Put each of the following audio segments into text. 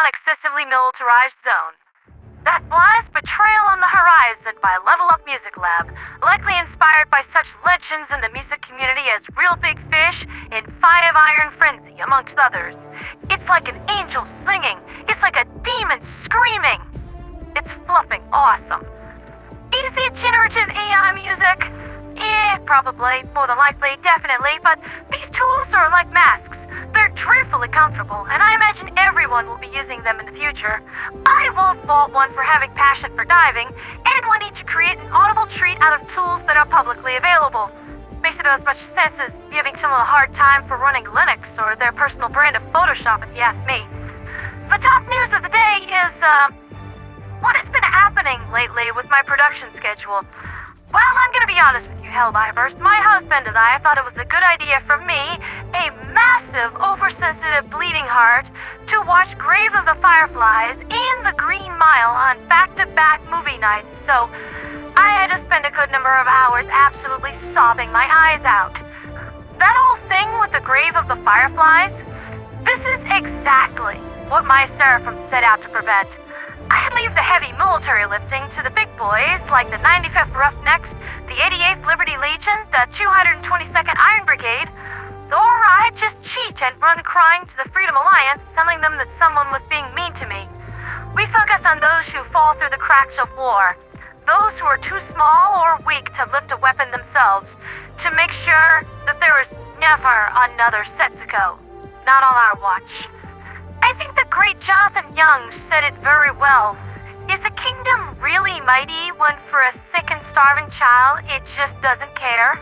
excessively militarized zone. That blast Betrayal on the Horizon by Level Up Music Lab, likely inspired by such legends in the music community as Real Big Fish and Five Iron Frenzy, amongst others. It's like an angel singing. It's like a demon screaming. It's fluffing awesome. Is it generative AI music? Probably, more than likely, definitely, but these tools are like masks. They're dreadfully comfortable, and I imagine everyone will be using them in the future. I won't fault one for having passion for diving, and one need to create an audible treat out of tools that are publicly available. Makes about as much sense as giving someone a hard time for running Linux or their personal brand of Photoshop, if you ask me. The top news of the day is, what has been happening lately with my production schedule. Well, I'm gonna be honest with you, Hellraisers. My husband and I thought it was a good idea for me, a massive, oversensitive bleeding heart, to watch Grave of the Fireflies and The Green Mile on back-to-back movie nights, so I had to spend a good number of hours absolutely sobbing my eyes out. That whole thing with the Grave of the Fireflies, this is exactly what my Seraphim set out to prevent. I'd leave the heavy military lifting to the big boys like the 95th Roughnecks, the 88th Liberty Legion, the 222nd Iron Brigade, or I'd just cheat and run crying to the Freedom Alliance, telling them that someone was being mean to me. We focus on those who fall through the cracks of war, those who are too small or weak to lift a weapon themselves, to make sure that there is never another Setsuko. Not on our watch. I think the great Jonathan Young said it very well. Is a kingdom really mighty when for a sick and starving child it just doesn't care?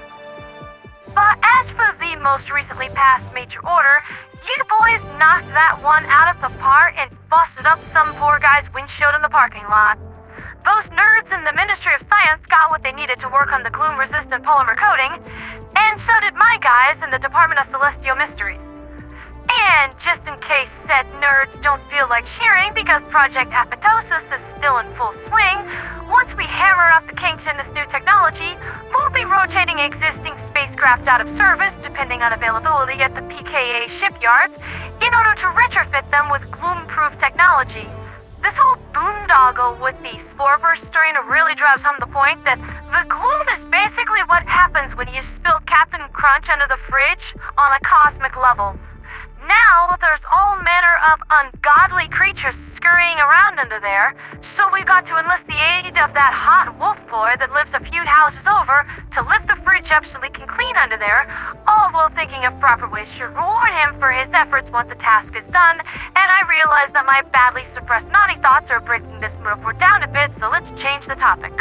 But as for the most recently passed major order, you boys knocked that one out of the park and busted up some poor guy's windshield in the parking lot. Those nerds in the Ministry of Science got what they needed to work on the gloom-resistant polymer coating, and so did my guys in the Department of Celestial Mysteries. And just in case said nerds don't feel like cheering because Project Apoptosis is still in full swing, once we hammer up the kinks in this new technology, we'll be rotating existing spacecraft out of service, depending on availability at the PKA shipyards, in order to retrofit them with gloom-proof technology. This whole boondoggle with the spore burst strain really drives home the point that the gloom is basically what happens when you spill Captain Crunch under the fridge on a cosmic level. Now, there's all manner of ungodly creatures scurrying around under there, so we got to enlist the aid of that hot wolf boy that lives a few houses over to lift the fridge up so we can clean under there, all while thinking of proper ways to reward him for his efforts once the task is done, and I realize that my badly suppressed naughty thoughts are breaking this metaphor down a bit, so let's change the topic.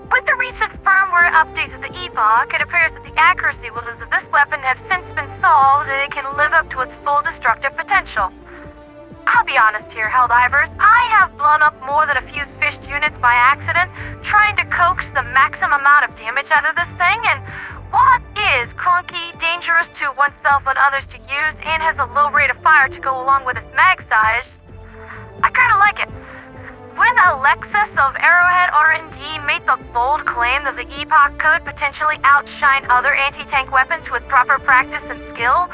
With the recent firmware updates of the Epoch, it appears that the accuracy levels of this weapon have since been solved and it can live up to its full destructive potential. I'll be honest here, Helldivers, I have blown up more than a few fished units by accident, trying to coax the maximum amount of damage out of this thing, and while it is clunky, dangerous to oneself and others to use, and has a low rate of fire to go along with its mag size, I kinda like it. When Alexis of Arrowhead R&D made the bold claim that the Epoch could potentially outshine other anti-tank weapons with proper practice and skill,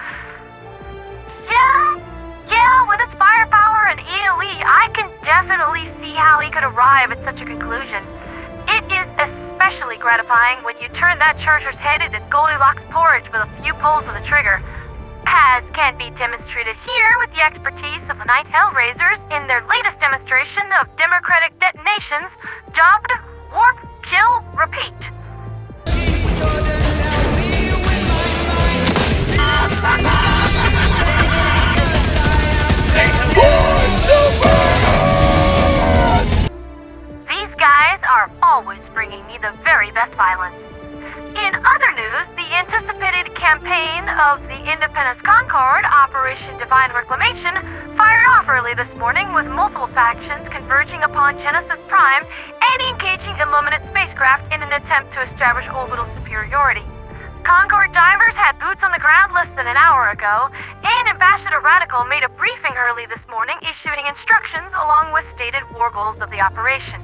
yeah, with its firepower and AoE, I can definitely see how he could arrive at such a conclusion. It is especially gratifying when you turn that charger's head into Goldilocks porridge with a few pulls of the trigger, as can be demonstrated here with the expertise of the Night Hellraisers in their latest demonstration of democratic detonations dubbed Warp, Kill, Repeat. These guys are always bringing me the very best violence. In other news, the anticipated campaign of the Independence Concord, Operation Divine Reclamation, fired off early this morning with multiple factions converging upon Genesis Prime and engaging Illuminate spacecraft in an attempt to establish orbital superiority. Concord divers had boots on the ground less than an hour ago, and Ambassador Radical made a briefing early this morning issuing instructions along with stated war goals of the operation.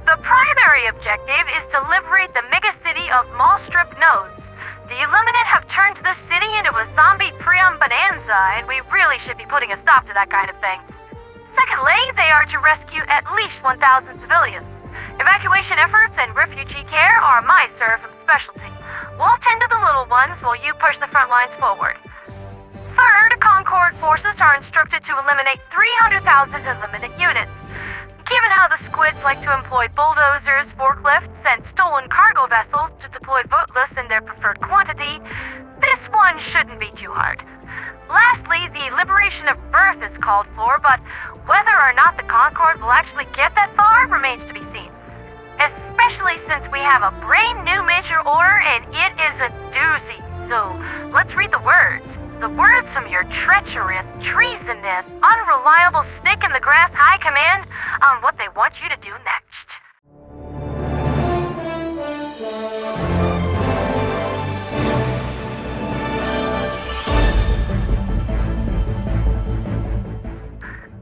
The primary objective is to liberate the megacity of Malstrip Nodes. The Illuminate have turned this city into a zombie Priam bonanza, and we really should be putting a stop to that kind of thing. So Secondly, they are to rescue at least 1,000 civilians. Evacuation efforts and refugee care are my servant specialty. We'll tend to the little ones while you push the front lines forward. Third, Concord forces are instructed to eliminate 300,000 unlimited units. Given how the Squids like to employ bulldozers, forklifts, and stolen cargo vessels to deploy voteless in their preferred quantity, this one shouldn't be too hard. Lastly, the liberation of Birth is called for, but whether or not the Concord will actually get that far remains to be seen. Especially since we have a brand new major order and it is a doozy. So, let's read the words. The words from your treacherous, treasonous, unreliable snake-in-the-grass high command on what they want you to do next.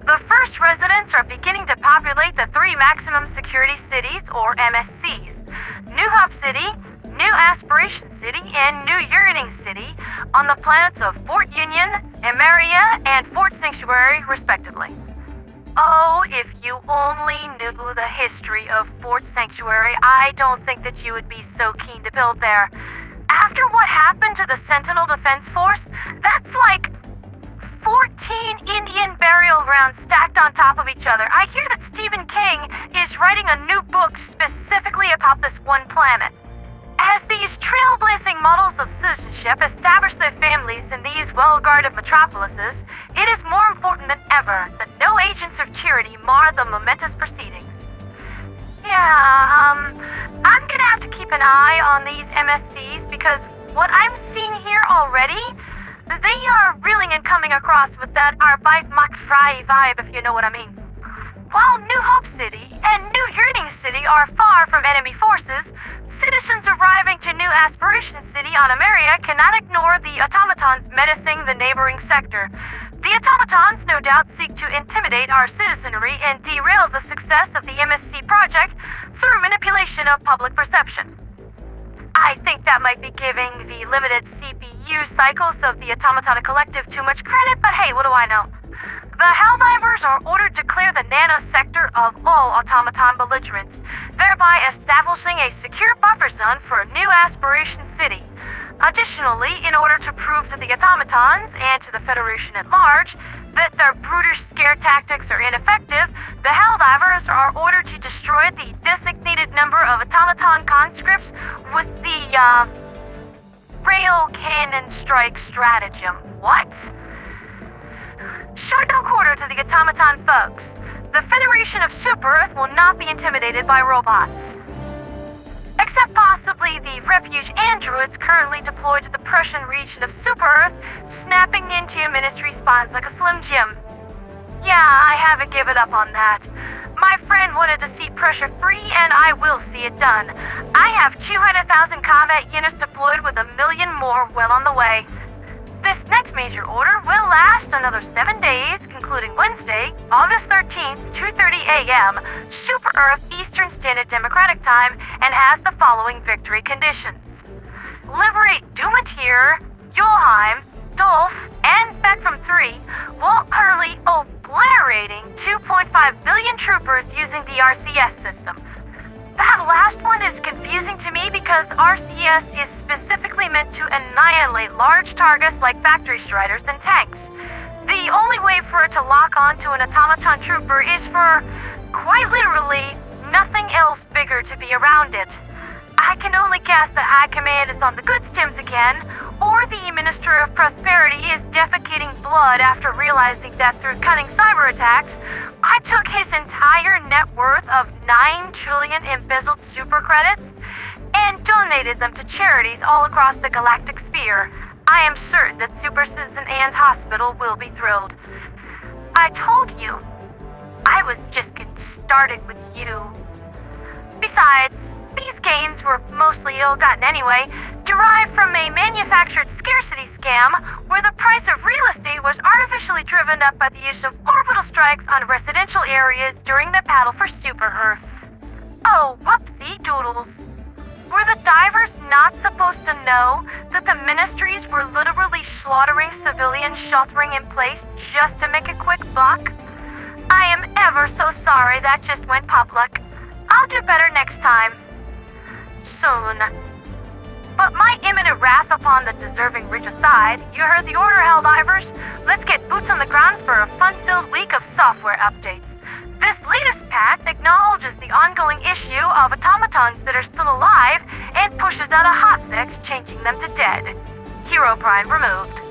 The first residents are beginning to populate the 3 maximum security cities, or MSCs. New Hope City, New Aspiration City, and New Yearning City on the planets of Fort Union, Emeria, and Fort Sanctuary, respectively. Oh, if you only knew the history of Fort Sanctuary, I don't think that you would be so keen to build there. After what happened to the Sentinel Defense Force, that's like 14 Indian burial grounds stacked on top of each other. I hear that Stephen King is writing a new book specifically about this one planet. As these trailblazing models of citizenship establish their families in these well-guarded metropolises, it is more important than ever that no agents of tyranny mar the momentous proceedings. I'm gonna have to keep an eye on these MSCs because what I'm seeing here already, they are reeling and coming across with that Arbeit macht frei vibe, if you know what I mean. While New Hope City and New Yearning City are far from enemy forces, citizens arriving to New Aspiration City on Emeria cannot ignore the automatons menacing the neighboring sector. The automatons no doubt seek to intimidate our citizenry and derail the success of the MSC project through manipulation of public perception. I think that might be giving the limited CPU cycles of the Automaton Collective too much credit, but hey, what do I know? The Hellraisers are ordered to clear the nanosector of all automaton belligerents, thereby establishing a secure buffer zone for New Aspiration City. Additionally, in order to prove to the automatons and to the Federation at large that their brutish scare tactics are ineffective, the Hellraisers are ordered to destroy the designated number of automaton conscripts with the, rail cannon strike stratagem. What? Show no quarter to the automaton folks. The Federation of Super-Earth will not be intimidated by robots. Except possibly the refuge androids currently deployed to the Prussian region of Super-Earth, snapping into Ministry spawns like a Slim Jim. Yeah, I haven't given up on that. My friend wanted to see pressure free, and I will see it done. I have 200,000 combat units deployed with 1 million more well on the way. This next major order will last another 7 days, concluding Wednesday, August 13th, 2:30 a.m., Super-Earth Eastern Standard Democratic Time, and has the following victory conditions. Liberate Duma, Yulheim, Dolph, and Beck from 3, while utterly obliterating 2.5 billion troopers using the RCS system. That last one is confusing to me because RCS is specifically meant to annihilate large targets like factory striders and tanks. The only way for it to lock onto an automaton trooper is for, quite literally, nothing else bigger to be around it. I can only guess that High Command is on the good stims again, or the Minister of Prosperity is defecating blood after realizing that through cunning cyber attacks, I took his entire net worth of 9 trillion embezzled super credits and donated them to charities all across the galactic sphere. I am certain that Super Citizen Anne's Hospital will be thrilled. I told you, I was just getting started with you. Besides, these gains were mostly ill-gotten anyway, derived from a manufactured scarcity scam where the price of real estate was artificially driven up by the use of orbital strikes on residential areas during the battle for Super-Earth. Oh, whoopsie doodles. Were the divers not supposed to know that the ministries were literally slaughtering civilians sheltering in place just to make a quick buck? I am ever so sorry that just went public. I'll do better next time. Soon. But my imminent wrath upon the deserving rich aside, you heard the order, Helldivers. Let's get boots on the ground for a fun-filled week of software updates. This latest patch acknowledges the ongoing issue of automatons that are still alive and pushes out a hotfix, changing them to dead. Hero Pride removed.